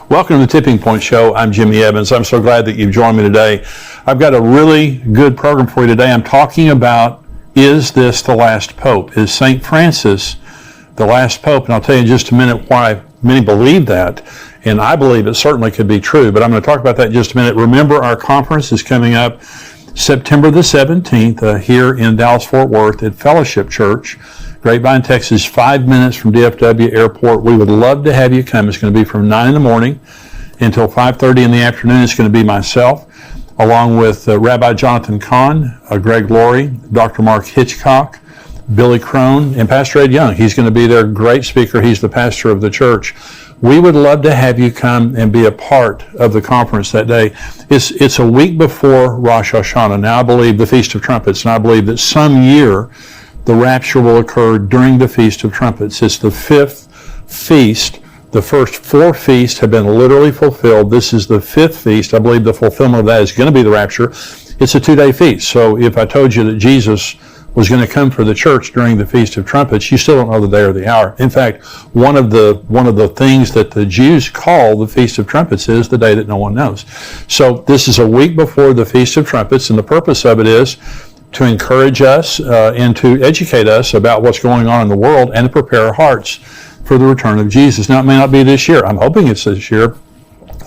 Welcome to the Tipping Point Show. I'm Jimmy Evans. I'm so glad that you've joined me today. I've got a really good program for you today. I'm talking about, is this the last pope? Is St. Francis the last pope? And I'll tell you in just a minute why many believe that. And I believe it certainly could be true, but I'm going to talk about that in just a minute. Remember, our conference is coming up September the 17th here in Dallas-Fort Worth at Fellowship Church, Grapevine, Texas, 5 minutes from DFW Airport. We would love to have you come. It's going to be from 9 in the morning until 5:30 in the afternoon. It's going to be myself, along with Rabbi Jonathan Kahn, Greg Laurie, Dr. Mark Hitchcock, Billy Crone, and Pastor Ed Young. He's going to be there. Great speaker. He's the pastor of the church. We would love to have you come and be a part of the conference that day. It's a week before Rosh Hashanah. Now, I believe the Feast of Trumpets, and I believe that some year the rapture will occur during the Feast of Trumpets. It's the fifth feast. The first four feasts have been literally fulfilled. This is the fifth feast. I believe the fulfillment of that is going to be the rapture. It's a 2-day feast. So if I told you that Jesus was going to come for the church during the Feast of Trumpets, you still don't know the day or the hour. In fact, one of the things that the Jews call the Feast of Trumpets is the day that no one knows. So this is a week before the Feast of Trumpets, and the purpose of it is to encourage us and to educate us about what's going on in the world and to prepare our hearts for the return of Jesus. Now, it may not be this year. I'm hoping it's this year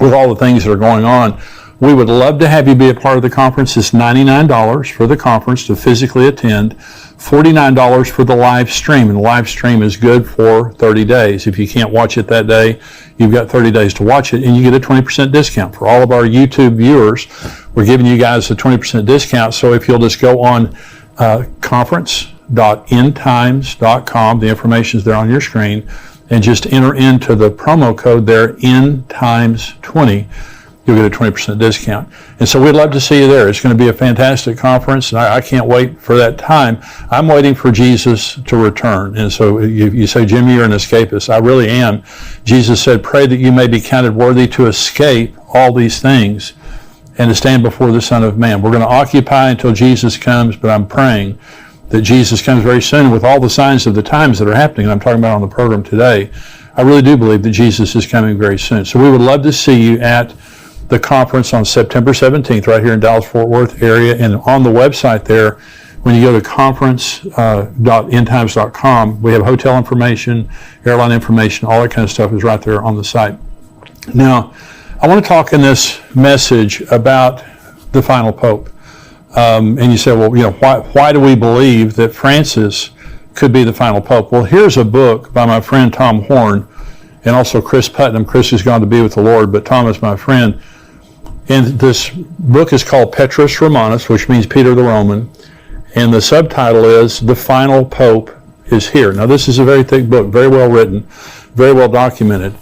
with all the things that are going on. We would love to have you be a part of the conference. It's $99 for the conference to physically attend, $49 for the live stream. And the live stream is good for 30 days. If you can't watch it that day, you've got 30 days to watch it, and you get a 20% discount. For all of our YouTube viewers, we're giving you guys a 20% discount. So if you'll just go on conference.endtimes.com, the information is there on your screen, and just enter into the promo code there, endtimes20, you'll get a 20% discount. And so we'd love to see you there. It's going to be a fantastic conference, and I can't wait for that time. I'm waiting for Jesus to return. And so you say, Jimmy, you're an escapist. I really am. Jesus said, pray that you may be counted worthy to escape all these things and to stand before the Son of Man. We're going to occupy until Jesus comes, but I'm praying that Jesus comes very soon with all the signs of the times that are happening, and I'm talking about on the program today. I really do believe that Jesus is coming very soon. So we would love to see you at the conference on September 17th right here in Dallas-Fort Worth area. And on the website there, when you go to conference.endtimes.com, we have hotel information, airline information, all that kind of stuff is right there on the site. Now, I want to talk in this message about the final pope. And you say, well, why do we believe that Francis could be the final pope? Well, here's a book by my friend Tom Horn and also Chris Putnam. Chris has gone to be with the Lord, but Tom is my friend. And this book is called Petrus Romanus, which means Peter the Roman. And the subtitle is The Final Pope is Here. Now, this is a very thick book, very well written, very well documented.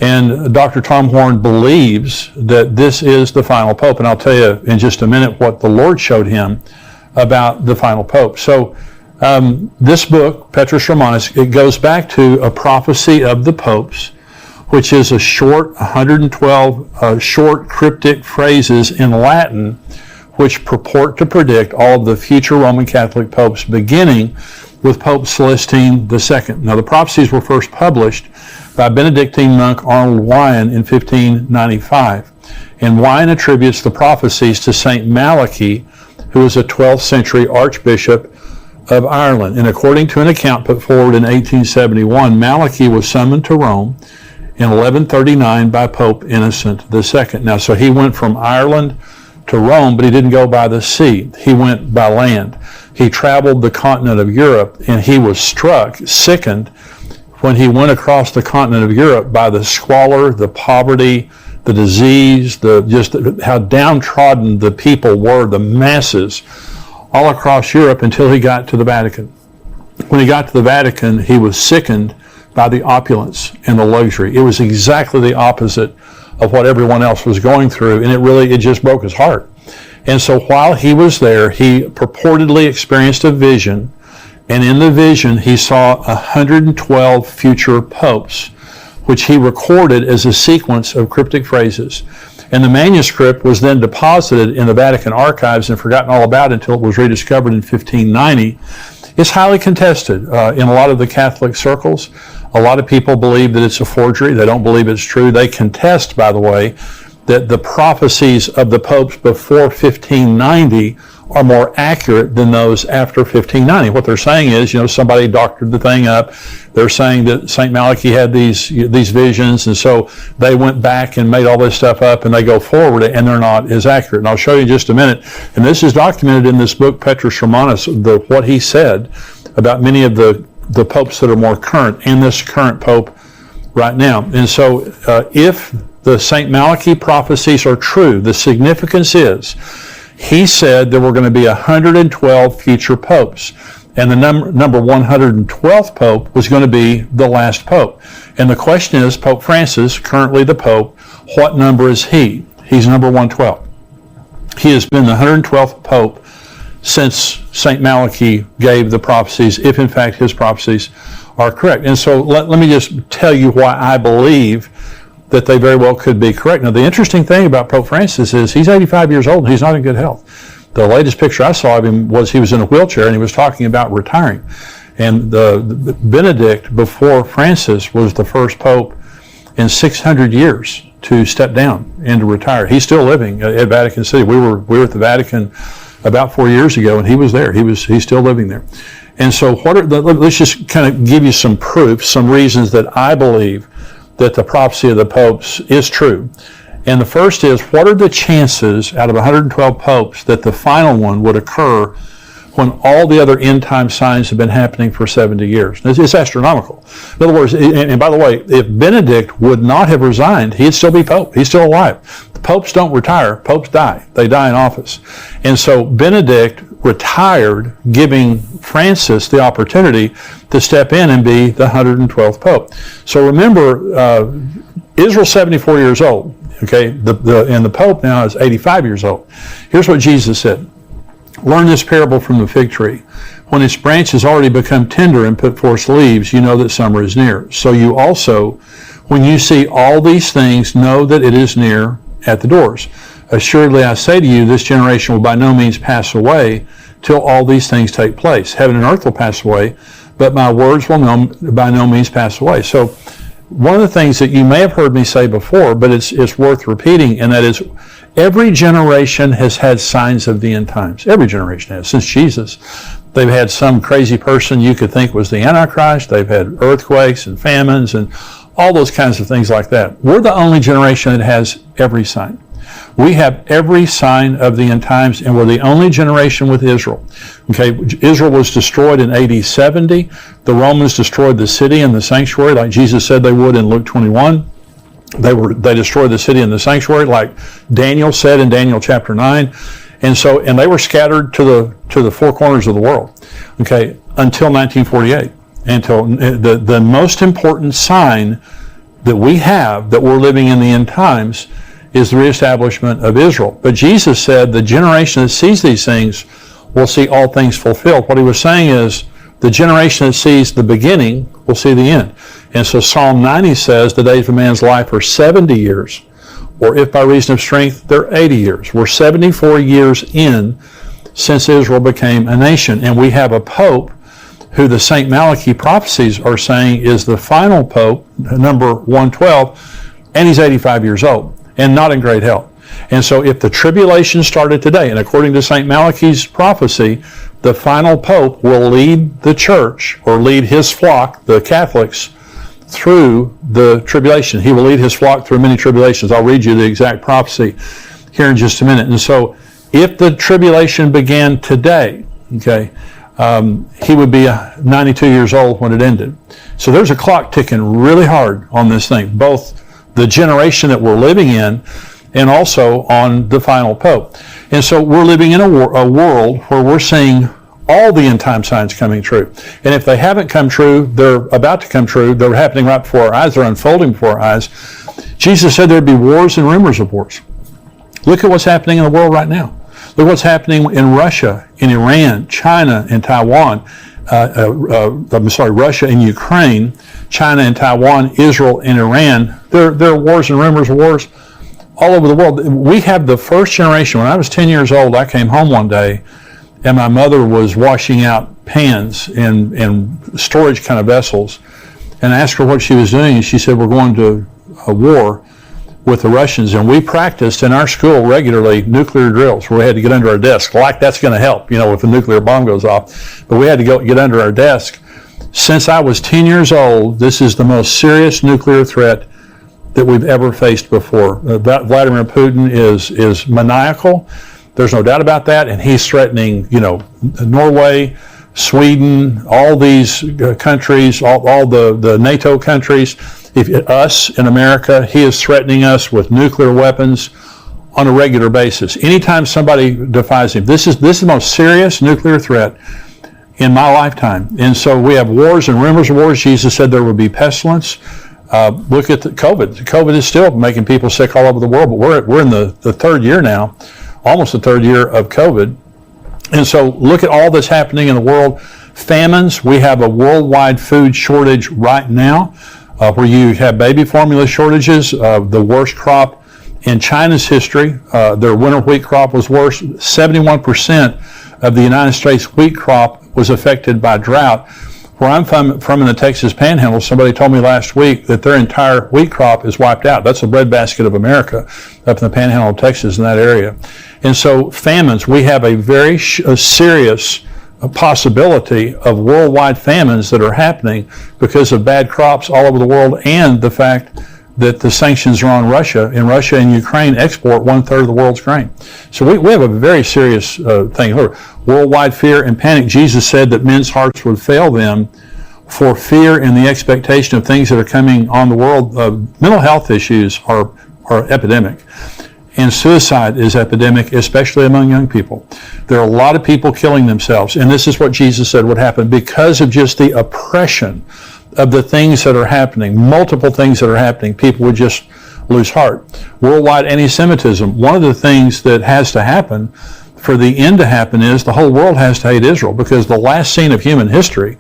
And Dr. Tom Horn believes that this is the final pope. And I'll tell you in just a minute what the Lord showed him about the final pope. So this book, Petrus Romanus, it goes back to a prophecy of the popes, which is a short, 112 short cryptic phrases in Latin, which purport to predict all of the future Roman Catholic popes, beginning with Pope Celestine II. Now, the prophecies were first published by Benedictine monk Arnold Wyon in 1595. And Wyon attributes the prophecies to St. Malachi, who was a 12th century archbishop of Ireland. And according to an account put forward in 1871, Malachi was summoned to Rome in 1139 by Pope Innocent II. Now, so he went from Ireland to Rome, but he didn't go by the sea. He went by land. He traveled the continent of Europe, and he was sickened, when he went across the continent of Europe by the squalor, the poverty, the disease, just how downtrodden the people were, the masses, all across Europe until he got to the Vatican. When he got to the Vatican, he was sickened by the opulence and the luxury. It was exactly the opposite of what everyone else was going through, and it just broke his heart. And so while he was there, he purportedly experienced a vision, and in the vision he saw 112 future popes, which he recorded as a sequence of cryptic phrases. And the manuscript was then deposited in the Vatican archives and forgotten all about until it was rediscovered in 1590. It's highly contested in a lot of the Catholic circles. A lot of people believe that it's a forgery. They don't believe it's true. They contest, by the way, that the prophecies of the popes before 1590 are more accurate than those after 1590. What they're saying is, somebody doctored the thing up. They're saying that St. Malachi had these visions, and so they went back and made all this stuff up, and they go forward, and they're not as accurate. And I'll show you in just a minute. And this is documented in this book, Petrus Romanus, what he said about many of the popes that are more current, and this current pope right now. And so if the St. Malachi prophecies are true, the significance is, he said there were going to be 112 future popes. And the number 112th pope was going to be the last pope. And the question is, Pope Francis, currently the pope, what number is he? He's number 112. He has been the 112th pope since St. Malachi gave the prophecies, if in fact his prophecies are correct. And so let me just tell you why I believe that they very well could be correct. Now, the interesting thing about Pope Francis is he's 85 years old and he's not in good health. The latest picture I saw of him was he was in a wheelchair and he was talking about retiring. And the Benedict, before Francis, was the first pope in 600 years to step down and to retire. He's still living at Vatican City. We were at the Vatican about 4 years ago, and he was there. He's still living there. And so let's just kind of give you some proof, some reasons that I believe that the prophecy of the popes is true. And the first is, what are the chances out of 112 popes that the final one would occur when all the other end time signs have been happening for 70 years? It's astronomical. In other words, and by the way, if Benedict would not have resigned, he'd still be pope. He's still alive. The popes don't retire. Popes die. They die in office. And so Benedict retired, giving Francis the opportunity to step in and be the 112th pope. So remember, Israel's 74 years old. Okay, and the pope now is 85 years old. Here's what Jesus said. Learn this parable from the fig tree. When its branch has already become tender and put forth leaves, you know that summer is near. So you also, when you see all these things, know that it is near at the doors. Assuredly, I say to you, this generation will by no means pass away till all these things take place. Heaven and earth will pass away, but my words will by no means pass away. So one of the things that you may have heard me say before, but it's worth repeating, and that is, every generation has had signs of the end times. Every generation has, since Jesus. They've had some crazy person you could think was the Antichrist. They've had earthquakes and famines and all those kinds of things like that. We're the only generation that has every sign. We have every sign of the end times, and we're the only generation with Israel. Okay, Israel was destroyed in AD 70. The Romans destroyed the city and the sanctuary, like Jesus said they would in Luke 21. They destroyed the city and the sanctuary, like Daniel said in Daniel chapter 9. And they were scattered to the four corners of the world. Okay, until 1948. Until the most important sign that we have that we're living in the end times is the reestablishment of Israel. But Jesus said the generation that sees these things will see all things fulfilled. What he was saying is the generation that sees the beginning will see the end. And so Psalm 90 says the days of a man's life are 70 years, or if by reason of strength, they're 80 years. We're 74 years in since Israel became a nation. And we have a pope who the St. Malachi prophecies are saying is the final pope, number 112, and he's 85 years old and not in great health. And so if the tribulation started today, and according to St. Malachi's prophecy, the final pope will lead the church, or lead his flock, the Catholics, through the tribulation. He will lead his flock through many tribulations. I'll read you the exact prophecy here in just a minute. And so if the tribulation began today, okay, he would be 92 years old when it ended. So there's a clock ticking really hard on this thing, both the generation that we're living in and also on the final pope. And so we're living in a world where we're seeing all the end time signs coming true. And if they haven't come true, they're about to come true. They're happening right before our eyes. They're unfolding before our eyes. Jesus said there'd be wars and rumors of wars. Look at what's happening in the world right now. Look what's happening in Russia, in Iran, China, and Taiwan. Russia and Ukraine, China and Taiwan, Israel and Iran. There are wars and rumors of wars all over the world. We have the first generation. When I was 10 years old, I came home one day, and my mother was washing out pans in storage kind of vessels. and I asked her what she was doing, and she said, we're going to a war with the Russians, and we practiced in our school regularly nuclear drills where we had to get under our desk, like that's going to help, if a nuclear bomb goes off. But we had to get under our desk. Since I was 10 years old, this is the most serious nuclear threat that we've ever faced before. Vladimir Putin is maniacal. There's no doubt about that, and he's threatening, Norway, Sweden, all these countries, all the NATO countries. Us in America, he is threatening us with nuclear weapons on a regular basis. Anytime somebody defies him, this is the most serious nuclear threat in my lifetime. And so we have wars and rumors of wars. Jesus said there would be pestilence. Look at COVID. COVID is still making people sick all over the world, but we're in the third year now, almost the third year of COVID. And so look at all that's happening in the world. Famines. We have a worldwide food shortage right now, where you have baby formula shortages, the worst crop in China's history. Their winter wheat crop was worse. 71% of the United States wheat crop was affected by drought. Where I'm from in the Texas Panhandle, somebody told me last week that their entire wheat crop is wiped out. That's the breadbasket of America up in the Panhandle of Texas in that area. And so famines, we have a very serious possibility of worldwide famines that are happening because of bad crops all over the world, and the fact that the sanctions are on Russia, and Russia and Ukraine export 1/3 of the world's grain. So we have a very serious thing. Worldwide fear and panic. Jesus said that men's hearts would fail them for fear and the expectation of things that are coming on the world. Mental health issues are epidemic. And suicide is epidemic, especially among young people. There are a lot of people killing themselves, and this is what Jesus said would happen because of just the oppression of the things that are happening, multiple things that are happening. People would just lose heart. Worldwide anti-Semitism. One of the things that has to happen for the end to happen is the whole world has to hate Israel, because the last scene of human history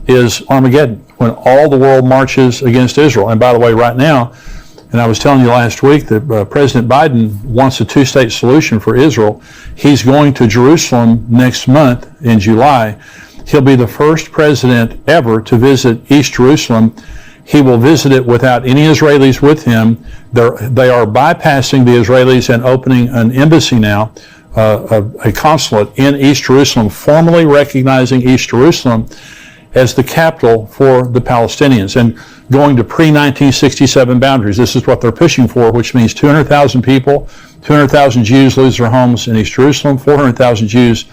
is Armageddon, when all the world marches against Israel. And by the way, right now, and I was telling you last week that President Biden wants a two-state solution for Israel. He's going to Jerusalem next month in July. He'll be the first president ever to visit East Jerusalem. He will visit it without any Israelis with him. They are bypassing the Israelis and opening an embassy now, a consulate in East Jerusalem, formally recognizing East Jerusalem as the capital for the Palestinians, and going to pre-1967 boundaries. This is what they're pushing for, which means 200,000 people, 200,000 Jews lose their homes in East Jerusalem, 400,000 Jews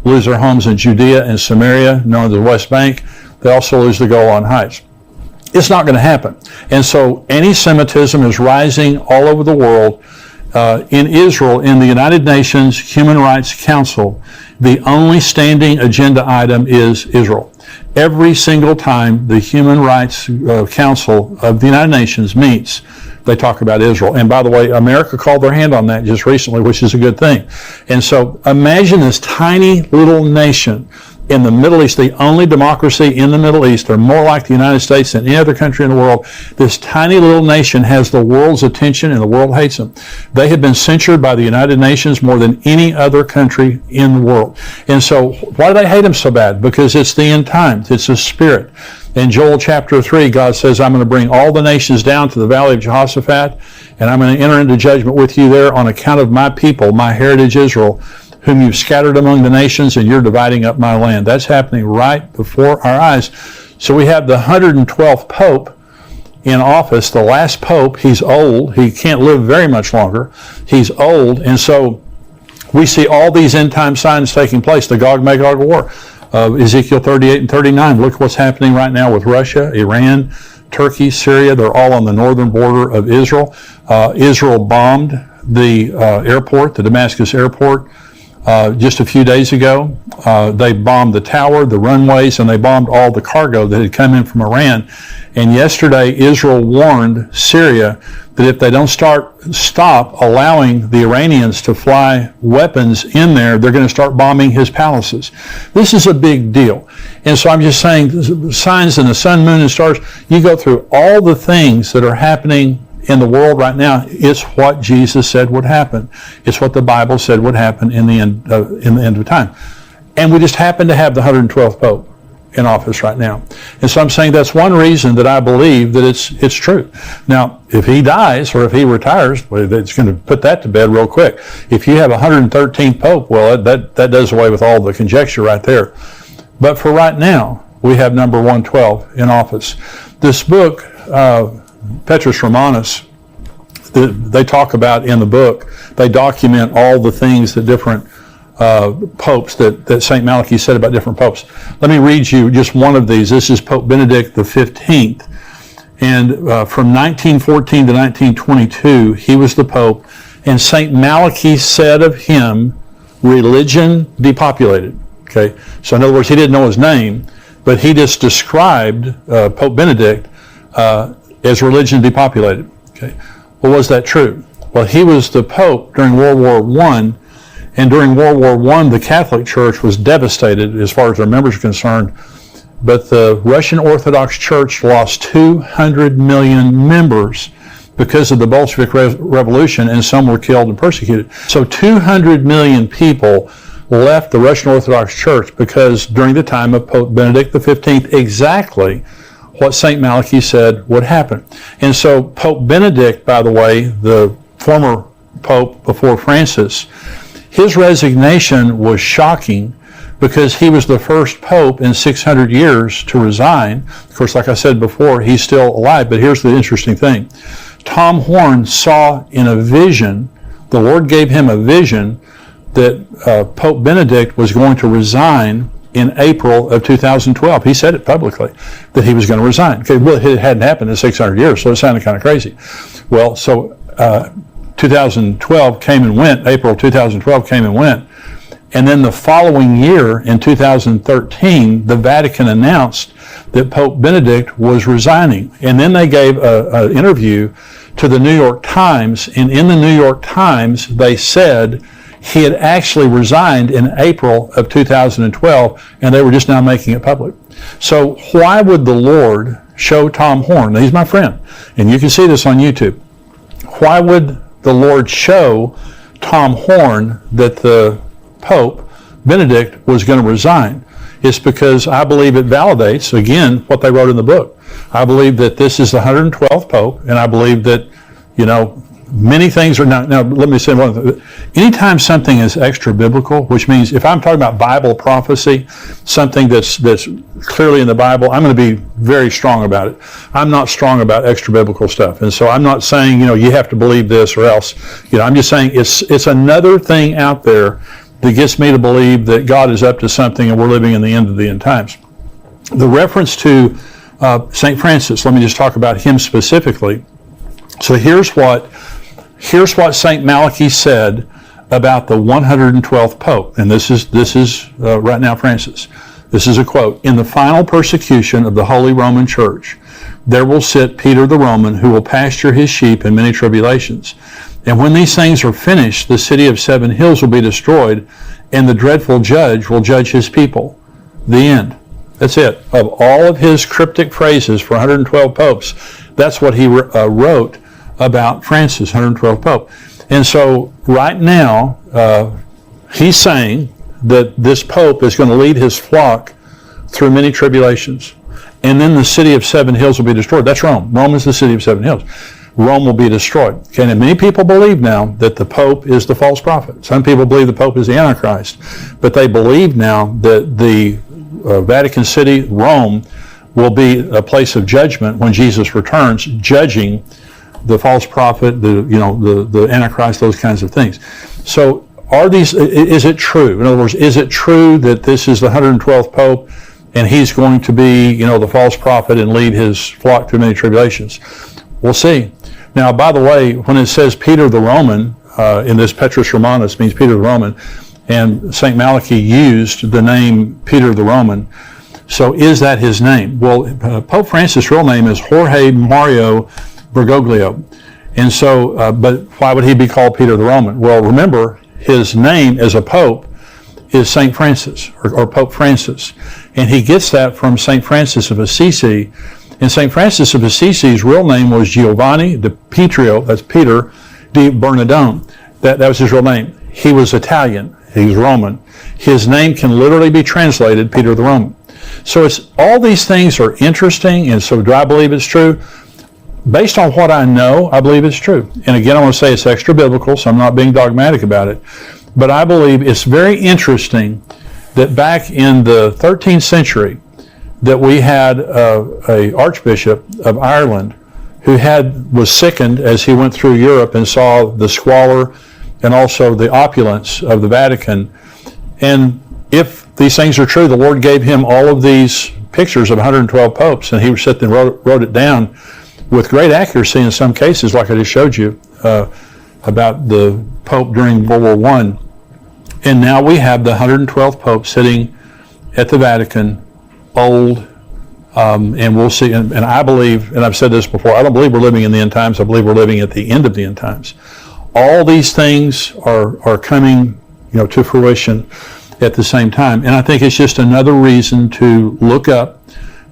lose their homes in Judea and Samaria, known as the West Bank. They also lose the Golan Heights. It's not going to happen. And so anti-Semitism is rising all over the world. In Israel, in the United Nations Human Rights Council, the only standing agenda item is Israel. Every single time the Human Rights Council of the United Nations meets, they talk about Israel. And by the way, America called their hand on that just recently, which is a good thing. And so imagine this tiny little nation in the Middle East, the only democracy in the Middle East. They're more like the United States than any other country in the world. This tiny little nation has the world's attention, and the world hates them. They have been censured by the United Nations more than any other country in the world. And so why do they hate them so bad? Because it's the end times. It's a spirit. In Joel chapter 3, God says, I'm going to bring all the nations down to the valley of Jehoshaphat, and I'm going to enter into judgment with you there on account of my people, my heritage Israel, whom you've scattered among the nations, and you're dividing up my land. That's happening right before our eyes. So we have the 112th Pope in office, the last Pope. He's old. He can't live very much longer. He's old. And so we see all these end-time signs taking place, the Gog-Magog war. Ezekiel 38 and 39. Look what's happening right now with Russia, Iran, Turkey, Syria. They're all on the northern border of Israel. Israel bombed the airport, the Damascus airport, just a few days ago. They bombed the tower, the runways, and they bombed all the cargo that had come in from Iran. And yesterday, Israel warned Syria that if they don't stop allowing the Iranians to fly weapons in there, they're going to start bombing his palaces. This is a big deal. And so I'm just saying, signs in the sun, moon, and stars, you go through all the things that are happening in the world right now. It's what Jesus said would happen. It's what the Bible said would happen in the end of time. And we just happen to have the 112th Pope. in office right now. And so I'm saying that's one reason that I believe that it's true. Now, if he dies or if he retires, well, it's going to put that to bed real quick. If you have 113th Pope, well, that does away with all the conjecture right there. But for right now, we have number 112 in office. This book, Petrus Romanus, they talk about in the book, they document all the things that different popes that St. Malachy said about different popes. Let me read you just one of these. This is Pope Benedict XV. And from 1914 to 1922, he was the pope. And St. Malachy said of him, religion depopulated. Okay, so in other words, he didn't know his name, but he just described Pope Benedict as religion depopulated. Okay, well, was that true? Well, he was the pope during World War I, and during World War I, the Catholic Church was devastated as far as their members are concerned, but the Russian Orthodox Church lost 200 million members because of the Bolshevik Revolution, and some were killed and persecuted. So 200 million people left the Russian Orthodox Church because during the time of Pope Benedict XV, exactly what St. Malachy said would happen. And so Pope Benedict, by the way, the former Pope before Francis, his resignation was shocking because he was the first Pope in 600 years to resign. Of course, like I said before, he's still alive, but here's the interesting thing. Tom Horn saw in a vision, the Lord gave him a vision that Pope Benedict was going to resign in April of 2012. He said it publicly, that he was going to resign. Okay, well, it hadn't happened in 600 years, so it sounded kind of crazy. Well, so 2012 came and went, April 2012 came and went, and then the following year, in 2013, the Vatican announced that Pope Benedict was resigning. And then they gave an interview to the New York Times, and in the New York Times, they said he had actually resigned in April of 2012, and they were just now making it public. So why would the Lord show Tom Horn? Now, he's my friend, and you can see this on YouTube. Why would the Lord show Tom Horn that the Pope Benedict was going to resign? It's because I believe it validates, again, what they wrote in the book. I believe that this is the 112th Pope, and I believe that, many things are not. Now, let me say one thing. Anytime something is extra biblical, which means if I'm talking about Bible prophecy, something that's clearly in the Bible, I'm going to be very strong about it. I'm not strong about extra biblical stuff. And so I'm not saying, you have to believe this or else. I'm just saying it's another thing out there that gets me to believe that God is up to something and we're living in the end of the end times. The reference to St. Francis, let me just talk about him specifically. So here's what St. Malachy said about the 112th Pope. And this is right now Francis. This is a quote. In the final persecution of the Holy Roman Church, there will sit Peter the Roman, who will pasture his sheep in many tribulations. And when these things are finished, the city of 7 hills will be destroyed, and the dreadful judge will judge his people. The end. That's it. Of all of his cryptic phrases for 112 popes, that's what he wrote about Francis, 112th Pope. And so right now, he's saying that this Pope is going to lead his flock through many tribulations. And then the city of 7 hills will be destroyed. That's Rome. Rome is the city of 7 hills. Rome will be destroyed. Okay, and many people believe now that the Pope is the false prophet. Some people believe the Pope is the Antichrist. But they believe now that the Vatican City, Rome, will be a place of judgment when Jesus returns, judging the false prophet, the Antichrist, those kinds of things. So is it true? In other words, is it true that this is the 112th Pope and he's going to be, the false prophet and lead his flock through many tribulations? We'll see. Now, by the way, when it says Peter the Roman, in this Petrus Romanus means Peter the Roman, and St. Malachy used the name Peter the Roman. So is that his name? Well, Pope Francis' real name is Jorge Mario Bergoglio. And so, but why would he be called Peter the Roman? Well, remember, his name as a pope is St. Francis, or Pope Francis. And he gets that from St. Francis of Assisi. And St. Francis of Assisi's real name was Giovanni di Pietro, that's Peter, di Bernardone. That was his real name. He was Italian. He was Roman. His name can literally be translated Peter the Roman. So it's all these things are interesting, and so do I believe it's true? Based on what I know, I believe it's true. And again, I want to say it's extra biblical, so I'm not being dogmatic about it. But I believe it's very interesting that back in the 13th century, that we had a Archbishop of Ireland who was sickened as he went through Europe and saw the squalor and also the opulence of the Vatican. And if these things are true, the Lord gave him all of these pictures of 112 popes, and he sat and wrote it down with great accuracy in some cases, like I just showed you about the Pope during World War I. And now we have the 112th Pope sitting at the Vatican, old, and we'll see. And I believe, and I've said this before, I don't believe we're living in the end times. I believe we're living at the end of the end times. All these things are coming, to fruition at the same time. And I think it's just another reason to look up,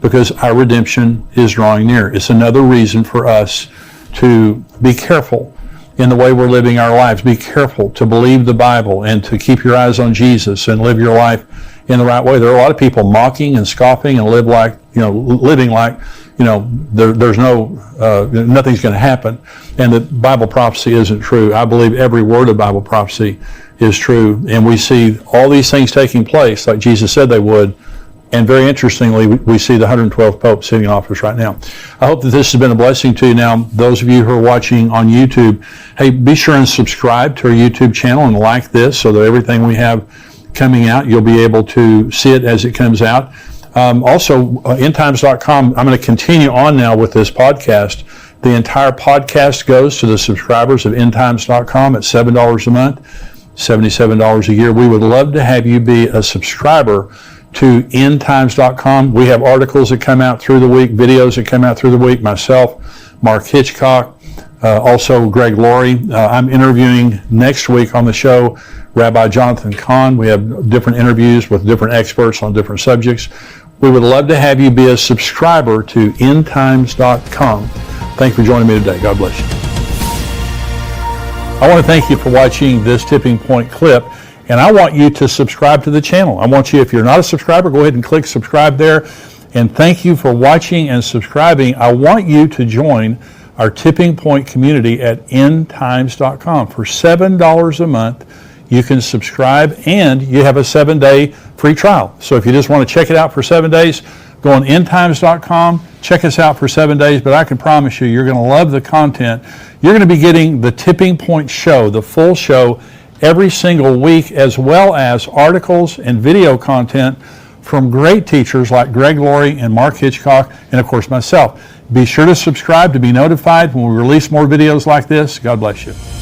because our redemption is drawing near. It's another reason for us to be careful in the way we're living our lives. Be careful to believe the Bible and to keep your eyes on Jesus and live your life in the right way. There are a lot of people mocking and scoffing and living like, there's nothing's going to happen, and that Bible prophecy isn't true. I believe every word of Bible prophecy is true, and we see all these things taking place like Jesus said they would. And very interestingly, we see the 112th Pope sitting in office right now. I hope that this has been a blessing to you. Now, those of you who are watching on YouTube, hey, be sure and subscribe to our YouTube channel and like this so that everything we have coming out, you'll be able to see it as it comes out. Also, endtimes.com, I'm going to continue on now with this podcast. The entire podcast goes to the subscribers of endtimes.com at $7 a month, $77 a year. We would love to have you be a subscriber to endtimes.com. We have articles that come out through the week, videos that come out through the week, myself, Mark Hitchcock, also Greg Laurie. I'm interviewing next week on the show Rabbi Jonathan Kahn. We have different interviews with different experts on different subjects. We would love to have you be a subscriber to endtimes.com. Thank you for joining me today. God bless you. I want to thank you for watching this Tipping Point clip. And I want you to subscribe to the channel. I want you, if you're not a subscriber, go ahead and click subscribe there. And thank you for watching and subscribing. I want you to join our Tipping Point community at endtimes.com. For $7 a month, you can subscribe, and you have a 7-day free trial. So if you just want to check it out for 7 days, go on endtimes.com, check us out for 7 days, but I can promise you, you're going to love the content. You're going to be getting the Tipping Point show, the full show, every single week, as well as articles and video content from great teachers like Greg Laurie and Mark Hitchcock, and of course myself. Be sure to subscribe to be notified when we release more videos like this. God bless you.